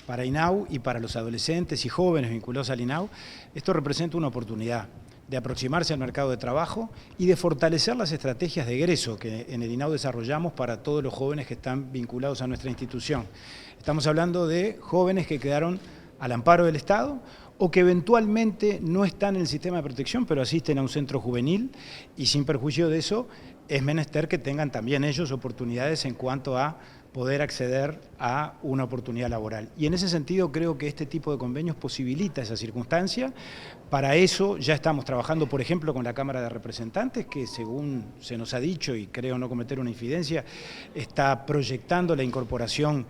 para INAU y para los adolescentes y jóvenes vinculados al INAU, esto representa una oportunidad de aproximarse al mercado de trabajo y de fortalecer las estrategias de egreso que en el INAU desarrollamos para todos los jóvenes que están vinculados a nuestra institución. Estamos hablando de jóvenes que quedaron al amparo del Estado o que eventualmente no están en el sistema de protección, pero asisten a un centro juvenil y sin perjuicio de eso es menester que tengan también ellos oportunidades en cuanto a poder acceder a una oportunidad laboral. Y en ese sentido creo que este tipo de convenios posibilita esa circunstancia. Para eso ya estamos trabajando, por ejemplo, con la Cámara de Representantes, que según se nos ha dicho, y creo no cometer una infidencia, está proyectando la incorporación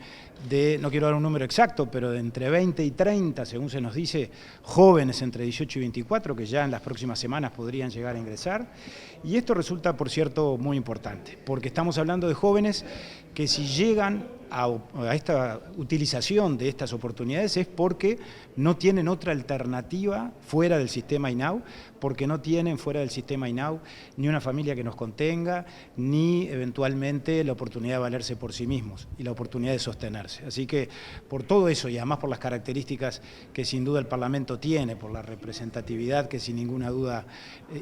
de, no quiero dar un número exacto, pero de entre 20 y 30, según se nos dice, jóvenes entre 18 y 24, que ya en las próximas semanas podrían llegar a ingresar. Y esto resulta, por cierto, muy importante, porque estamos hablando de jóvenes que si llegan a esta utilización de estas oportunidades es porque no tienen otra alternativa fuera del sistema INAU, porque no tienen fuera del sistema INAU ni una familia que nos contenga, ni eventualmente la oportunidad de valerse por sí mismos y la oportunidad de sostenerse. Así que por todo eso y además por las características que sin duda el Parlamento tiene, por la representatividad que sin ninguna duda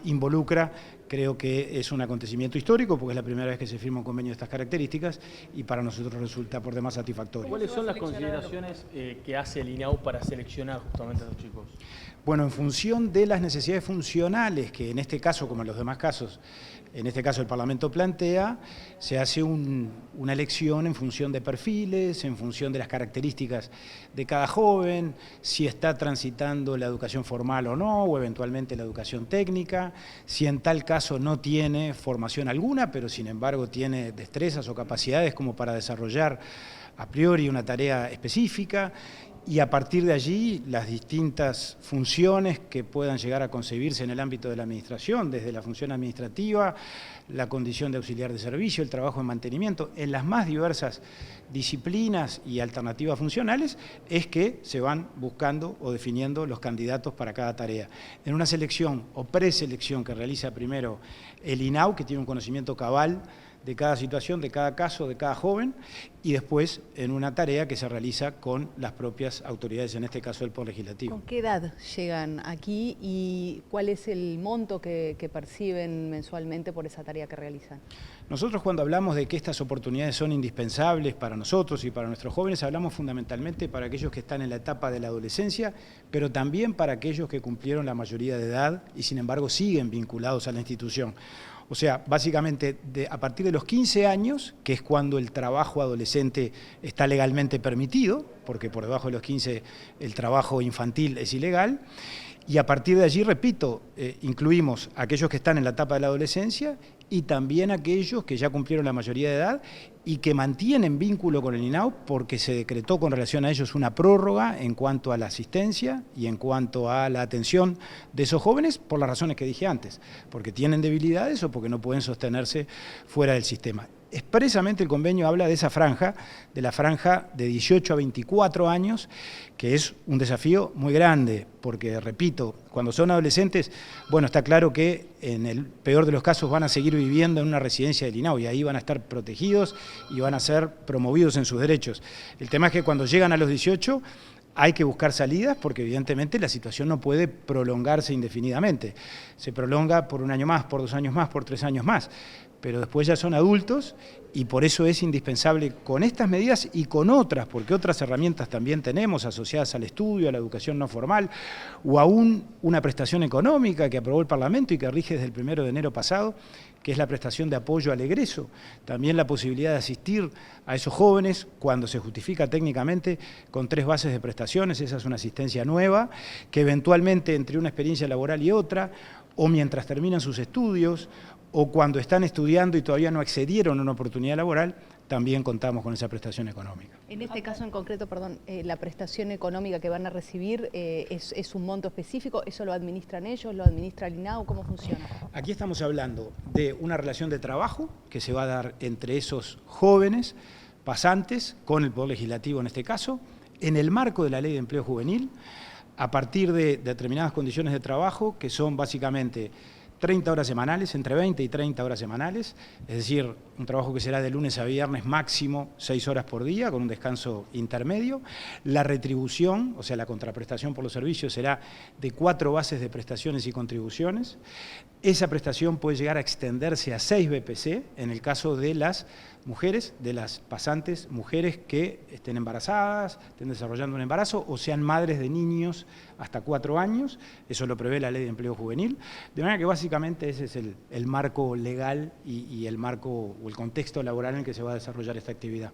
involucra, creo que es un acontecimiento histórico porque es la primera vez que se firma un convenio de estas características y para nosotros resulta por demás satisfactorio. ¿Cuáles son las consideraciones que hace el INAU para seleccionar justamente a los chicos? Bueno, en función de las necesidades funcionales, que en este caso, como en los demás casos, en este caso el Parlamento plantea, se hace una elección en función de perfiles, en función de las características de cada joven, si está transitando la educación formal o no, o eventualmente la educación técnica, si en tal caso no tiene formación alguna, pero sin embargo tiene destrezas o capacidades como para desarrollar a priori una tarea específica, y a partir de allí las distintas funciones que puedan llegar a concebirse en el ámbito de la administración, desde la función administrativa, la condición de auxiliar de servicio, el trabajo en mantenimiento, en las más diversas disciplinas y alternativas funcionales, es que se van buscando o definiendo los candidatos para cada tarea. En una selección o preselección que realiza primero el INAU, que tiene un conocimiento cabal de cada situación, de cada caso, de cada joven, y después en una tarea que se realiza con las propias autoridades, en este caso el Poder Legislativo. ¿Con qué edad llegan aquí y cuál es el monto que perciben mensualmente por esa tarea que realizan? Nosotros cuando hablamos de que estas oportunidades son indispensables para nosotros y para nuestros jóvenes, hablamos fundamentalmente para aquellos que están en la etapa de la adolescencia, pero también para aquellos que cumplieron la mayoría de edad y sin embargo siguen vinculados a la institución. O sea, básicamente a partir de los 15 años, que es cuando el trabajo adolescente está legalmente permitido, porque por debajo de los 15 el trabajo infantil es ilegal, y a partir de allí, repito, incluimos a aquellos que están en la etapa de la adolescencia y también aquellos que ya cumplieron la mayoría de edad y que mantienen vínculo con el INAU porque se decretó con relación a ellos una prórroga en cuanto a la asistencia y en cuanto a la atención de esos jóvenes por las razones que dije antes, porque tienen debilidades o porque no pueden sostenerse fuera del sistema. Expresamente el convenio habla de esa franja, de la franja de 18 a 24 años, que es un desafío muy grande, porque, repito, cuando son adolescentes, bueno, está claro que en el peor de los casos van a seguir viviendo en una residencia del INAU y ahí van a estar protegidos y van a ser promovidos en sus derechos. El tema es que cuando llegan a los 18 hay que buscar salidas porque evidentemente la situación no puede prolongarse indefinidamente. Se prolonga por un año más, por 2 años más, por 3 años más, pero después ya son adultos y por eso es indispensable con estas medidas y con otras, porque otras herramientas también tenemos asociadas al estudio, a la educación no formal, o aún una prestación económica que aprobó el Parlamento y que rige desde el 1 de enero pasado, que es la prestación de apoyo al egreso, también la posibilidad de asistir a esos jóvenes cuando se justifica técnicamente con 3 bases de prestaciones, esa es una asistencia nueva, que eventualmente entre una experiencia laboral y otra, o mientras terminan sus estudios, o cuando están estudiando y todavía no accedieron a una oportunidad laboral, también contamos con esa prestación económica. En este caso en concreto, perdón, la prestación económica que van a recibir es un monto específico, ¿eso lo administran ellos, lo administra el INAU, cómo funciona? Aquí estamos hablando de una relación de trabajo que se va a dar entre esos jóvenes pasantes, con el Poder Legislativo en este caso, en el marco de la Ley de Empleo Juvenil, a partir de determinadas condiciones de trabajo que son básicamente 30 horas semanales, entre 20 y 30 horas semanales, es decir, un trabajo que será de lunes a viernes máximo 6 horas por día, con un descanso intermedio. La retribución, o sea, la contraprestación por los servicios, será de 4 bases de prestaciones y contribuciones. Esa prestación puede llegar a extenderse a 6 BPC en el caso de las mujeres, de las pasantes mujeres que estén embarazadas, estén desarrollando un embarazo o sean madres de niños hasta 4 años, eso lo prevé la Ley de Empleo Juvenil, de manera que básicamente ese es el marco legal y el marco o el contexto laboral en el que se va a desarrollar esta actividad.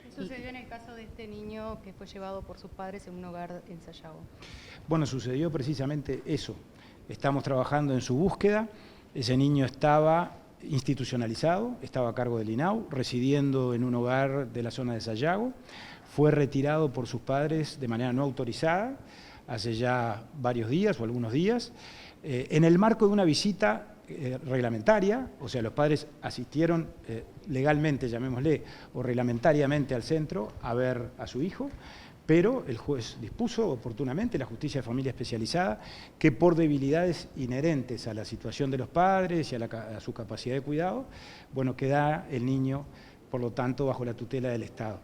¿Qué sucedió en el caso de este niño que fue llevado por sus padres en un hogar en Sayago? Bueno, sucedió precisamente eso. Estamos trabajando en su búsqueda, ese niño estaba institucionalizado, estaba a cargo del INAU, residiendo en un hogar de la zona de Sayago, fue retirado por sus padres de manera no autorizada hace ya varios días o algunos días, en el marco de una visita reglamentaria, o sea, los padres asistieron legalmente, llamémosle, o reglamentariamente al centro a ver a su hijo, pero el juez dispuso oportunamente, la justicia de familia especializada, que por debilidades inherentes a la situación de los padres y a su capacidad de cuidado, bueno, queda el niño, por lo tanto, bajo la tutela del Estado.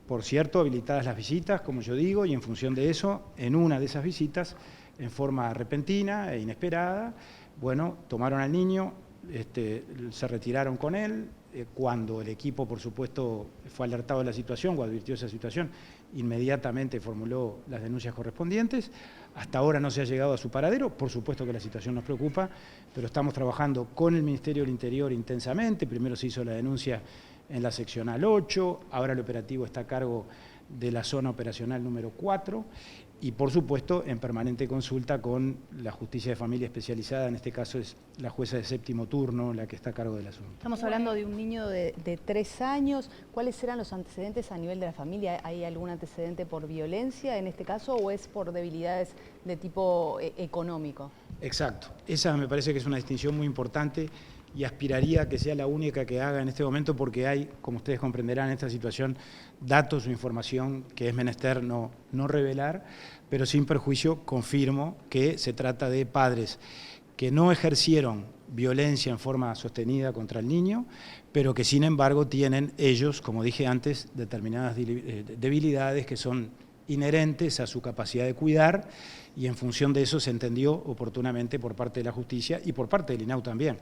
Por cierto, habilitadas las visitas, como yo digo, y en función de eso, en una de esas visitas, en forma repentina e inesperada, bueno, tomaron al niño, se retiraron con él. Cuando el equipo, por supuesto, fue alertado de la situación o advirtió esa situación, inmediatamente formuló las denuncias correspondientes. Hasta ahora no se ha llegado a su paradero, por supuesto que la situación nos preocupa, pero estamos trabajando con el Ministerio del Interior intensamente. Primero se hizo la denuncia en la seccional 8, ahora el operativo está a cargo de la zona operacional número 4 y, por supuesto, en permanente consulta con la Justicia de Familia Especializada, en este caso es la jueza de 7º turno la que está a cargo del asunto. Estamos hablando de un niño de 3 años. ¿Cuáles eran los antecedentes a nivel de la familia? ¿Hay algún antecedente por violencia en este caso o es por debilidades de tipo económico? Exacto. Esa me parece que es una distinción muy importante y aspiraría a que sea la única que haga en este momento porque hay, como ustedes comprenderán, en esta situación datos o información que es menester no revelar, pero sin perjuicio confirmo que se trata de padres que no ejercieron violencia en forma sostenida contra el niño, pero que sin embargo tienen ellos, como dije antes, determinadas debilidades que son inherentes a su capacidad de cuidar y en función de eso se entendió oportunamente por parte de la justicia y por parte del INAU también,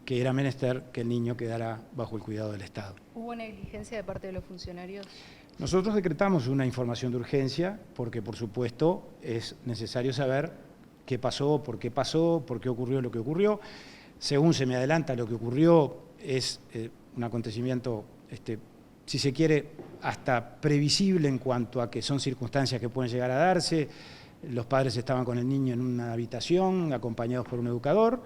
que era menester que el niño quedara bajo el cuidado del Estado. ¿Hubo negligencia de parte de los funcionarios? Nosotros decretamos una información de urgencia porque, por supuesto, es necesario saber qué pasó, por qué ocurrió lo que ocurrió. Según se me adelanta, lo que ocurrió es un acontecimiento, si se quiere, hasta previsible en cuanto a que son circunstancias que pueden llegar a darse. Los padres estaban con el niño en una habitación, acompañados por un educador,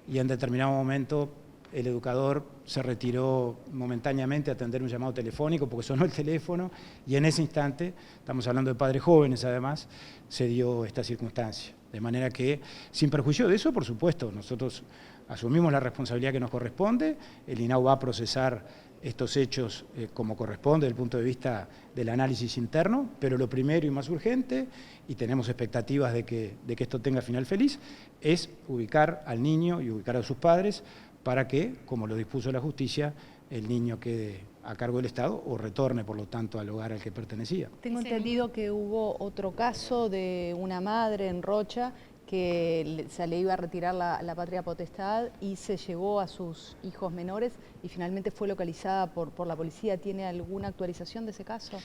y en determinado momento el educador se retiró momentáneamente a atender un llamado telefónico porque sonó el teléfono, y en ese instante, estamos hablando de padres jóvenes además, se dio esta circunstancia. De manera que, sin perjuicio de eso, por supuesto, nosotros asumimos la responsabilidad que nos corresponde, el INAU va a procesar estos hechos como corresponde desde el punto de vista del análisis interno, pero lo primero y más urgente, y tenemos expectativas de que esto tenga final feliz, es ubicar al niño y ubicar a sus padres para que, como lo dispuso la justicia, el niño quede a cargo del Estado o retorne, por lo tanto, al hogar al que pertenecía. Tengo entendido que hubo otro caso de una madre en Rocha que se le iba a retirar la patria potestad y se llevó a sus hijos menores y finalmente fue localizada por la policía. ¿Tiene alguna actualización de ese caso?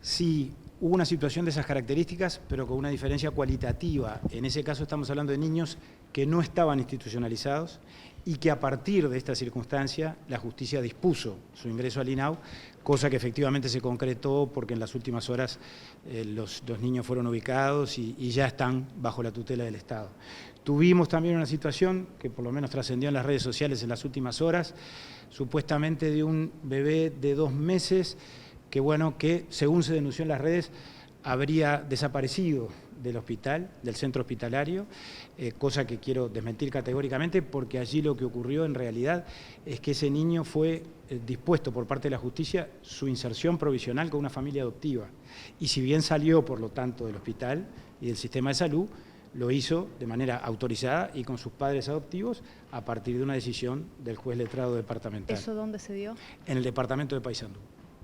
Sí, hubo una situación de esas características, pero con una diferencia cualitativa. En ese caso estamos hablando de niños que no estaban institucionalizados y que a partir de esta circunstancia la justicia dispuso su ingreso al INAU, cosa que efectivamente se concretó porque en las últimas horas los niños fueron ubicados y ya están bajo la tutela del Estado. Tuvimos también una situación que por lo menos trascendió en las redes sociales en las últimas horas, supuestamente de un bebé de 2 meses que según se denunció en las redes habría desaparecido del hospital, del centro hospitalario, cosa que quiero desmentir categóricamente porque allí lo que ocurrió en realidad es que ese niño fue dispuesto por parte de la justicia su inserción provisional con una familia adoptiva y si bien salió por lo tanto del hospital y del sistema de salud, lo hizo de manera autorizada y con sus padres adoptivos a partir de una decisión del juez letrado departamental. ¿Eso dónde se dio? En el departamento de Paysandú.